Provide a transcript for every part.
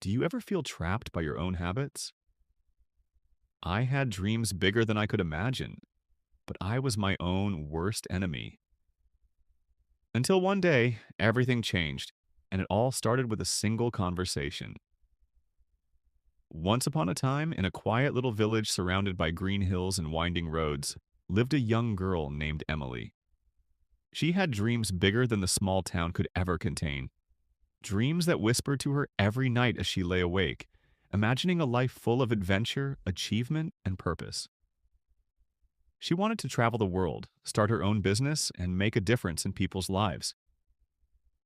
Do you ever feel trapped by your own habits? I had dreams bigger than I could imagine, but I was my own worst enemy. Until one day, everything changed, and it all started with a single conversation. Once upon a time, in a quiet little village surrounded by green hills and winding roads, lived a young girl named Emily. She had dreams bigger than the small town could ever contain. Dreams that whispered to her every night as she lay awake, imagining a life full of adventure, achievement, and purpose. She wanted to travel the world, start her own business, and make a difference in people's lives.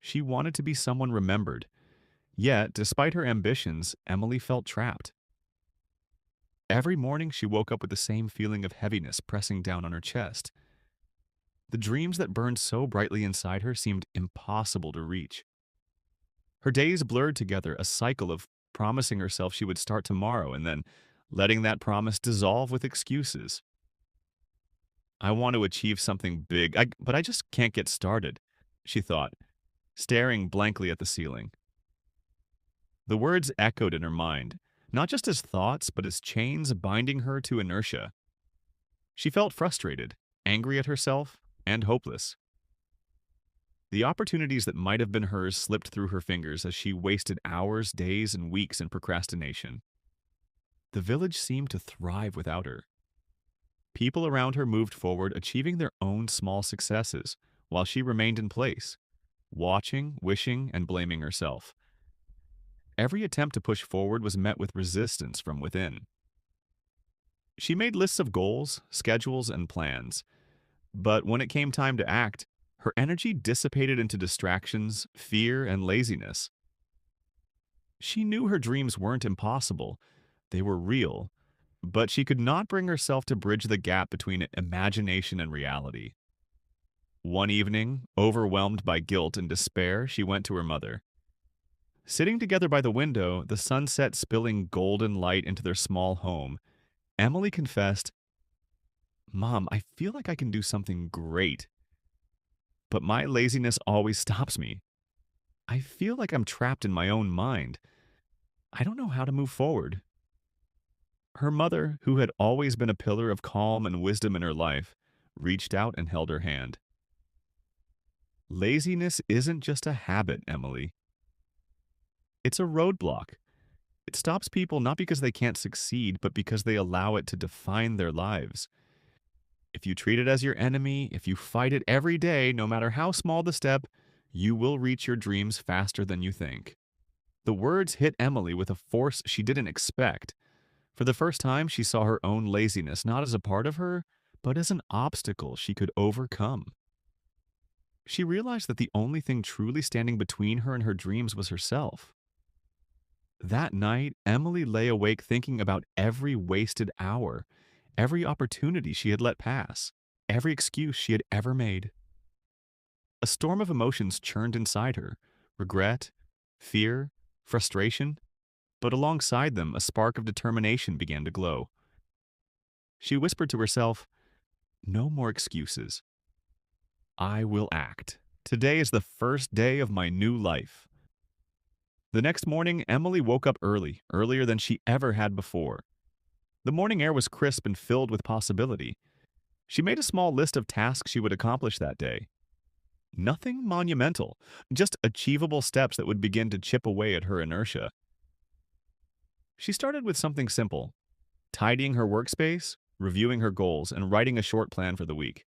She wanted to be someone remembered. Yet, despite her ambitions, Emily felt trapped. Every morning, she woke up with the same feeling of heaviness pressing down on her chest. The dreams that burned so brightly inside her seemed impossible to reach. Her days blurred together, a cycle of promising herself she would start tomorrow and then letting that promise dissolve with excuses. I want to achieve something big, but I just can't get started, she thought, staring blankly at the ceiling. The words echoed in her mind, not just as thoughts, but as chains binding her to inertia. She felt frustrated, angry at herself, and hopeless. The opportunities that might have been hers slipped through her fingers as she wasted hours, days, and weeks in procrastination. The village seemed to thrive without her. People around her moved forward, achieving their own small successes, while she remained in place, watching, wishing, and blaming herself. Every attempt to push forward was met with resistance from within. She made lists of goals, schedules, and plans, but when it came time to act, her energy dissipated into distractions, fear, and laziness. She knew her dreams weren't impossible, they were real, but she could not bring herself to bridge the gap between imagination and reality. One evening, overwhelmed by guilt and despair, she went to her mother. Sitting together by the window, the sunset spilling golden light into their small home, Emily confessed, "Mom, I feel like I can do something great, but my laziness always stops me. I feel like I'm trapped in my own mind. I don't know how to move forward." Her mother, who had always been a pillar of calm and wisdom in her life, reached out and held her hand. Laziness isn't just a habit, Emily. It's a roadblock. It stops people not because they can't succeed, but because they allow it to define their lives. If you treat it as your enemy, if you fight it every day, no matter how small the step, you will reach your dreams faster than you think. The words hit Emily with a force she didn't expect. For the first time, she saw her own laziness not as a part of her, but as an obstacle she could overcome. She realized that the only thing truly standing between her and her dreams was herself. That night, Emily lay awake thinking about every wasted hour, every opportunity she had let pass, every excuse she had ever made. A storm of emotions churned inside her: regret, fear, frustration, but alongside them, a spark of determination began to glow. She whispered to herself, "No more excuses. I will act. Today is the first day of my new life." The next morning, Emily woke up early, earlier than she ever had before. The morning air was crisp and filled with possibility. She made a small list of tasks she would accomplish that day. Nothing monumental, just achievable steps that would begin to chip away at her inertia. She started with something simple: tidying her workspace, reviewing her goals, and writing a short plan for the week.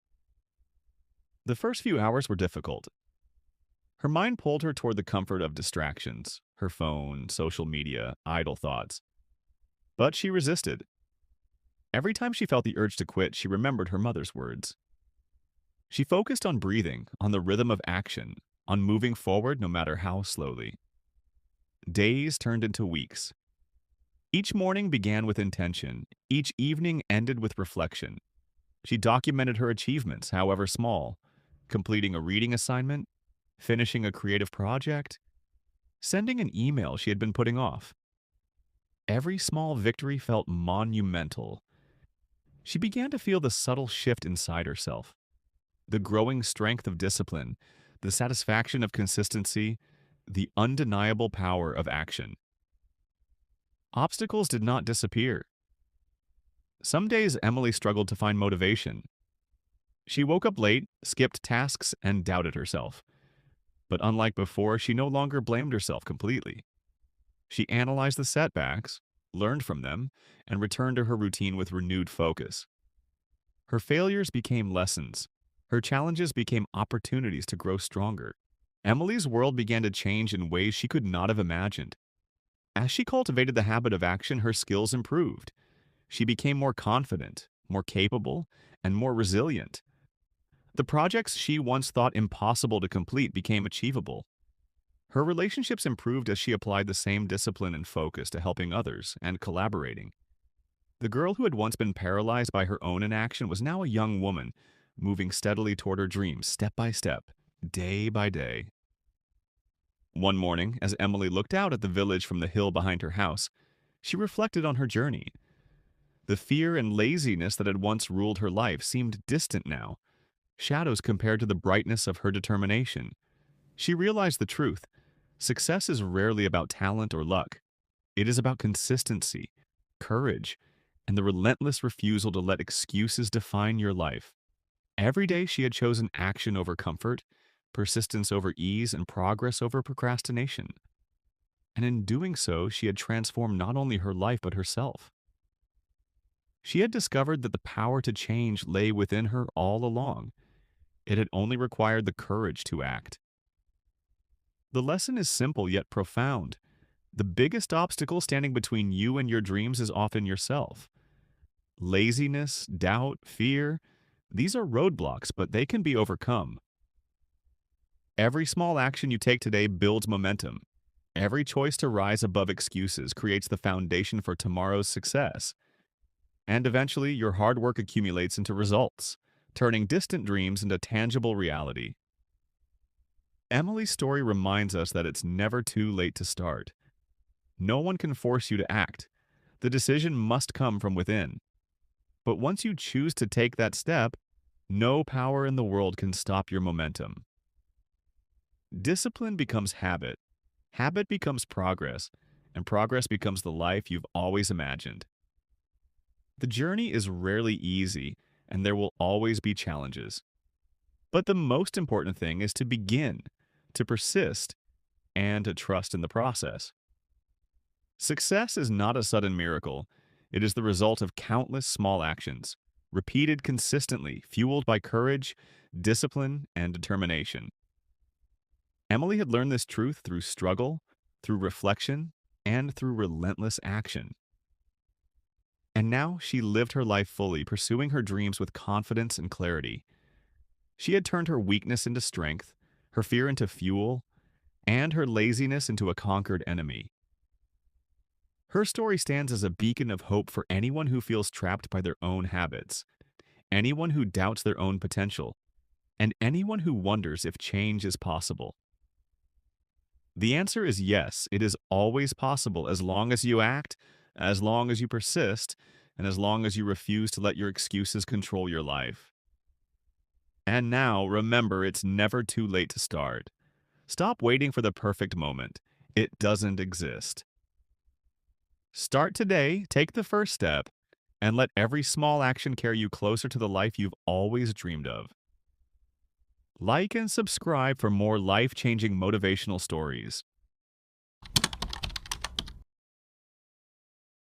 The first few hours were difficult. Her mind pulled her toward the comfort of distractions: her phone, social media, idle thoughts. But she resisted. Every time she felt the urge to quit, she remembered her mother's words. She focused on breathing, on the rhythm of action, on moving forward no matter how slowly. Days turned into weeks. Each morning began with intention. Each evening ended with reflection. She documented her achievements, however small: completing a reading assignment, finishing a creative project, sending an email she had been putting off. Every small victory felt monumental. She began to feel the subtle shift inside herself: the growing strength of discipline, the satisfaction of consistency, the undeniable power of action. Obstacles did not disappear. Some days Emily struggled to find motivation. She woke up late, skipped tasks, and doubted herself. But unlike before, she no longer blamed herself completely. She analyzed the setbacks, learned from them, and returned to her routine with renewed focus. Her failures became lessons. Her challenges became opportunities to grow stronger. Emily's world began to change in ways she could not have imagined. As she cultivated the habit of action, her skills improved. She became more confident, more capable, and more resilient. The projects she once thought impossible to complete became achievable. Her relationships improved as she applied the same discipline and focus to helping others and collaborating. The girl who had once been paralyzed by her own inaction was now a young woman, moving steadily toward her dreams, step by step, day by day. One morning, as Emily looked out at the village from the hill behind her house, she reflected on her journey. The fear and laziness that had once ruled her life seemed distant now, shadows compared to the brightness of her determination. She realized the truth. Success is rarely about talent or luck. It is about consistency, courage, and the relentless refusal to let excuses define your life. Every day she had chosen action over comfort, persistence over ease, and progress over procrastination. And in doing so, she had transformed not only her life but herself. She had discovered that the power to change lay within her all along. It had only required the courage to act. The lesson is simple yet profound. The biggest obstacle standing between you and your dreams is often yourself. Laziness, doubt, fear, these are roadblocks, but they can be overcome. Every small action you take today builds momentum. Every choice to rise above excuses creates the foundation for tomorrow's success. And eventually, your hard work accumulates into results, turning distant dreams into tangible reality. Emily's story reminds us that it's never too late to start. No one can force you to act. The decision must come from within. But once you choose to take that step, no power in the world can stop your momentum. Discipline becomes habit. Habit becomes progress, and progress becomes the life you've always imagined. The journey is rarely easy, and there will always be challenges. But the most important thing is to begin, to persist, and to trust in the process. Success is not a sudden miracle. It is the result of countless small actions, repeated consistently, fueled by courage, discipline, and determination. Emily had learned this truth through struggle, through reflection, and through relentless action. And now she lived her life fully, pursuing her dreams with confidence and clarity. She had turned her weakness into strength, her fear into fuel, and her laziness into a conquered enemy. Her story stands as a beacon of hope for anyone who feels trapped by their own habits, anyone who doubts their own potential, and anyone who wonders if change is possible. The answer is yes, it is always possible as long as you act, as long as you persist, and as long as you refuse to let your excuses control your life. And now, remember, it's never too late to start. Stop waiting for the perfect moment. It doesn't exist. Start today, take the first step, and let every small action carry you closer to the life you've always dreamed of. Like and subscribe for more life-changing motivational stories.